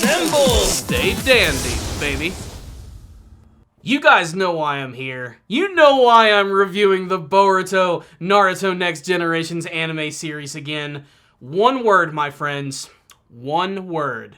Assemble! Stay dandy, baby. You guys know why I'm here. You know why I'm reviewing the Boruto Naruto Next Generations anime series again. One word, my friends. One word.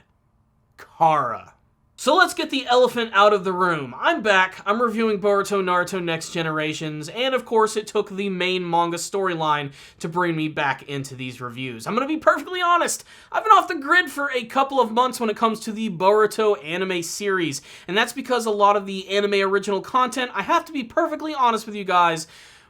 Kara. So let's get the elephant out of the room. I'm back. I'm reviewing Boruto Naruto Next Generations, and of course it took the main manga storyline to bring me back into these reviews. I'm gonna be perfectly honest. I've been off the grid for a couple of months when it comes to the Boruto anime series, and that's because a lot of the anime original content, I have to be perfectly honest with you guys,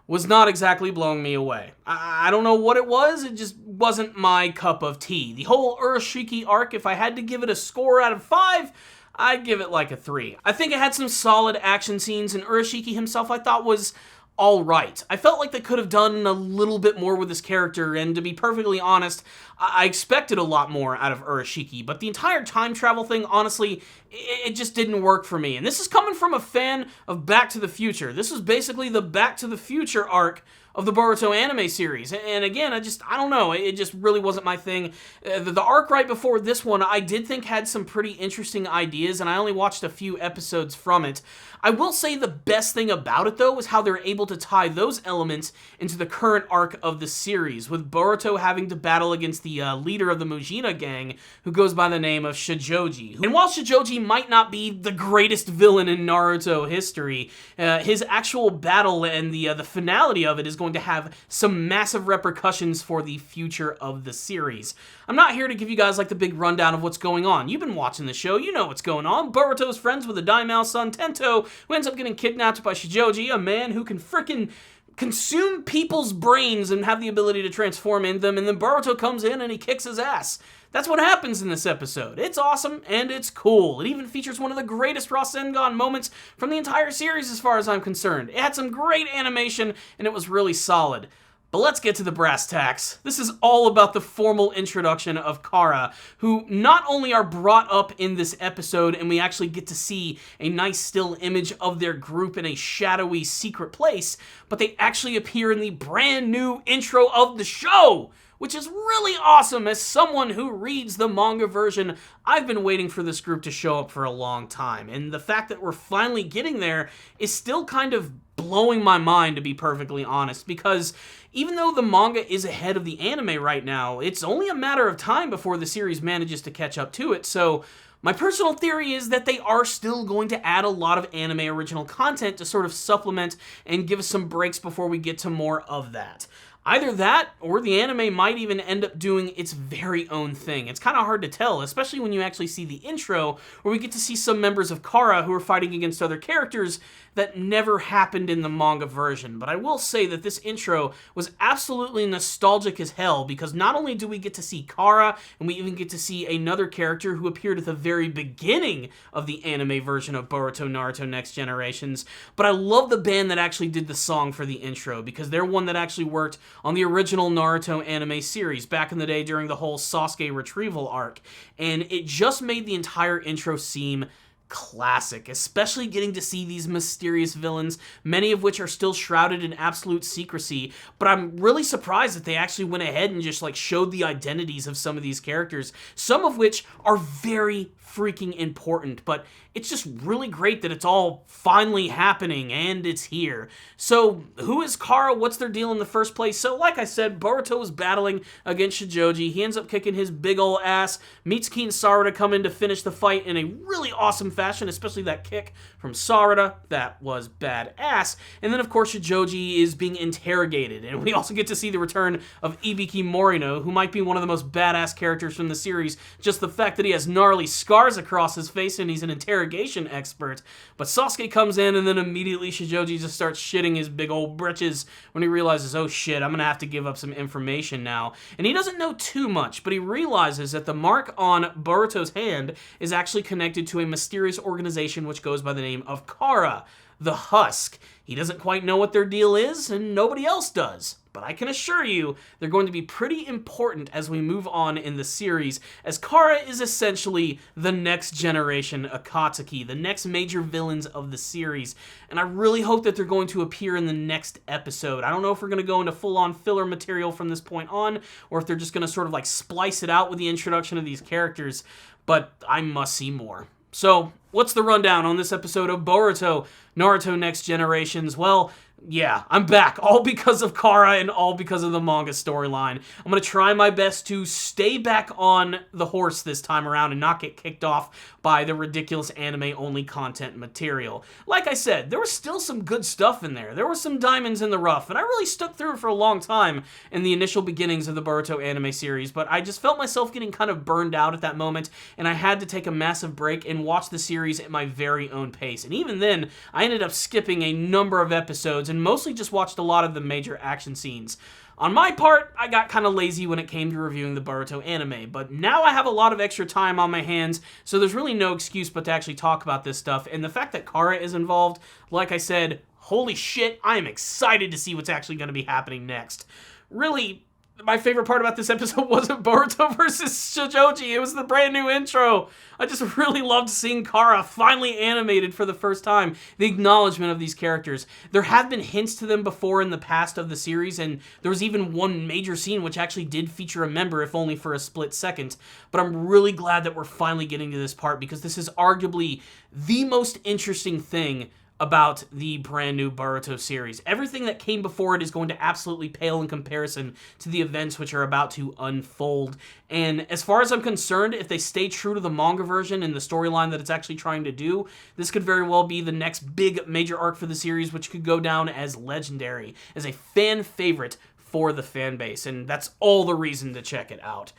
was not exactly blowing me away. I don't know what it was, it just wasn't my cup of tea. The whole Urashiki arc, if I had to give it a score out of 5, I'd give it like a 3. I think it had some solid action scenes, and Urashiki himself I thought was alright. I felt like they could have done a little bit more with this character, and to be perfectly honest, I expected a lot more out of Urashiki, but the entire time travel thing, honestly, it just didn't work for me. And this is coming from a fan of Back to the Future. This was basically the Back to the Future arc of the Boruto anime series. And again, I don't know, it just really wasn't my thing. The arc right before this one, I did think had some pretty interesting ideas, and I only watched a few episodes from it. I will say the best thing about it, though, was how they're able to tie those elements into the current arc of the series, with Boruto having to battle against the leader of the Mujina gang, who goes by the name of Shojoji. And while Shojoji might not be the greatest villain in Naruto history, his actual battle and the finality of it is going to have some massive repercussions for the future of the series. I'm not here to give you guys like the big rundown of what's going on. You've been watching the show, you know what's going on. Boruto's friends with the Daimao son Tento, who ends up getting kidnapped by Shojoji, a man who can frickin' consume people's brains and have the ability to transform in them, and then Boruto comes in and he kicks his ass. That's what happens in this episode. It's awesome, and it's cool. It even features one of the greatest Rasengan moments from the entire series as far as I'm concerned. It had some great animation, and it was really solid. But let's get to the brass tacks. This is all about the formal introduction of Kara, who not only are brought up in this episode, and we actually get to see a nice still image of their group in a shadowy secret place, but they actually appear in the brand new intro of the show, which is really awesome. As someone who reads the manga version, I've been waiting for this group to show up for a long time, and the fact that we're finally getting there is still kind of blowing my mind, to be perfectly honest, because even though the manga is ahead of the anime right now, it's only a matter of time before the series manages to catch up to it. So my personal theory is that they are still going to add a lot of anime original content to sort of supplement and give us some breaks before we get to more of that. Either that, or the anime might even end up doing its very own thing. It's kind of hard to tell, especially when you actually see the intro, where we get to see some members of Kara who are fighting against other characters that never happened in the manga version. But I will say that this intro was absolutely nostalgic as hell, because not only do we get to see Kara, and we even get to see another character who appeared at the very beginning of the anime version of Boruto Naruto Next Generations, but I love the band that actually did the song for the intro, because they're one that actually worked on the original Naruto anime series back in the day during the whole Sasuke retrieval arc, and it just made the entire intro seem classic, especially getting to see these mysterious villains, many of which are still shrouded in absolute secrecy. But I'm really surprised that they actually went ahead and just like showed the identities of some of these characters, some of which are very freaking important. But it's just really great that it's all finally happening and it's here. So who is Kara? What's their deal in the first place? So like I said, Boruto is battling against Shojoji. He ends up kicking his big ol' ass, meets King Sarada come in to finish the fight in a really awesome fashion, especially that kick from Sarada. That was badass. And then of course Shojoji is being interrogated, and we also get to see the return of Ibiki Morino, who might be one of the most badass characters from the series. Just the fact that he has gnarly scars across his face and he's an interrogation expert. But Sasuke comes in, and then immediately Shojoji just starts shitting his big old britches when he realizes, oh shit, I'm gonna have to give up some information now. And he doesn't know too much, but he realizes that the mark on Boruto's hand is actually connected to a mysterious organization which goes by the name of Kara, the Husk. He doesn't quite know what their deal is, and nobody else does. But I can assure you, they're going to be pretty important as we move on in the series, as Kara is essentially the next generation Akatsuki, the next major villains of the series, and I really hope that they're going to appear in the next episode. I don't know if we're going to go into full-on filler material from this point on, or if they're just going to sort of like splice it out with the introduction of these characters, but I must see more. So, what's the rundown on this episode of Boruto Naruto Next Generations? Well, yeah, I'm back, all because of Kara and all because of the manga storyline. I'm going to try my best to stay back on the horse this time around and not get kicked off by the ridiculous anime-only content material. Like I said, there was still some good stuff in there. There were some diamonds in the rough, and I really stuck through it for a long time in the initial beginnings of the Boruto anime series, but I just felt myself getting kind of burned out at that moment, and I had to take a massive break and watch the series at my very own pace. And even then, I ended up skipping a number of episodes and mostly just watched a lot of the major action scenes. On my part, I got kind of lazy when it came to reviewing the Boruto anime, but now I have a lot of extra time on my hands, so there's really no excuse but to actually talk about this stuff, and the fact that Kara is involved, like I said, holy shit, I am excited to see what's actually going to be happening next. Really, my favorite part about this episode wasn't Boruto versus Shojoji, it was the brand new intro. I just really loved seeing Kara finally animated for the first time, the acknowledgement of these characters. There have been hints to them before in the past of the series, and there was even one major scene which actually did feature a member, if only for a split second. But I'm really glad that we're finally getting to this part, because this is arguably the most interesting thing about the brand new Boruto series. Everything that came before it is going to absolutely pale in comparison to the events which are about to unfold. And as far as I'm concerned, if they stay true to the manga version and the storyline that it's actually trying to do, this could very well be the next big major arc for the series, which could go down as legendary, as a fan favorite for the fan base. And that's all the reason to check it out.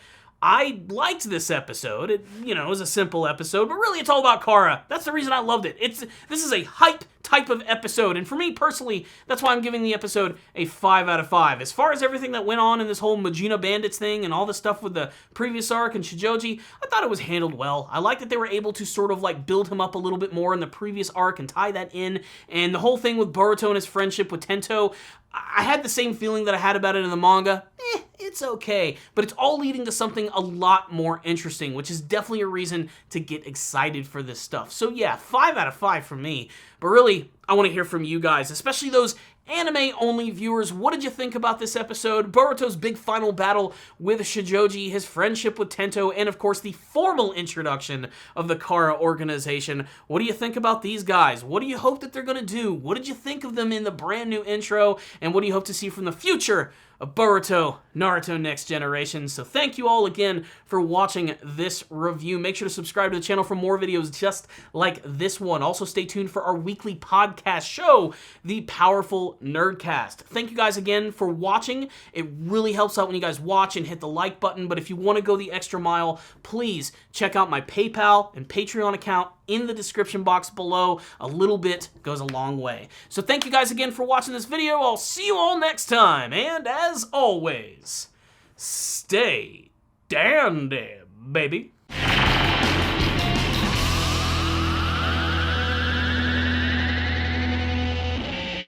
I liked this episode. It, was a simple episode, but really it's all about Kara. That's the reason I loved it. This is a hype type of episode, and for me personally, that's why I'm giving the episode a 5 out of 5. As far as everything that went on in this whole Majima Bandits thing and all the stuff with the previous arc and Shojoji, I thought it was handled well. I like that they were able to sort of like build him up a little bit more in the previous arc and tie that in, and the whole thing with Boruto and his friendship with Tento, I had the same feeling that I had about it in the manga. It's okay, but it's all leading to something a lot more interesting, which is definitely a reason to get excited for this stuff. So yeah, 5 out of 5 from me. But really, I want to hear from you guys, especially those anime-only viewers. What did you think about this episode? Boruto's big final battle with Shojoji, his friendship with Tento, and of course the formal introduction of the Kara organization. What do you think about these guys? What do you hope that they're going to do? What did you think of them in the brand new intro? And what do you hope to see from the future of Boruto Naruto Next Generations? So thank you all again for watching this review. Make sure to subscribe to the channel for more videos just like this one. Also stay tuned for our weekly podcast show, The Powerful Nerdcast. Thank you guys again for watching. It really helps out when you guys watch and hit the like button, but if you want to go the extra mile, please check out my PayPal and Patreon account in the description box below. A little bit goes a long way. So thank you guys again for watching this video. I'll see you all next time, and as always, stay dandy, baby.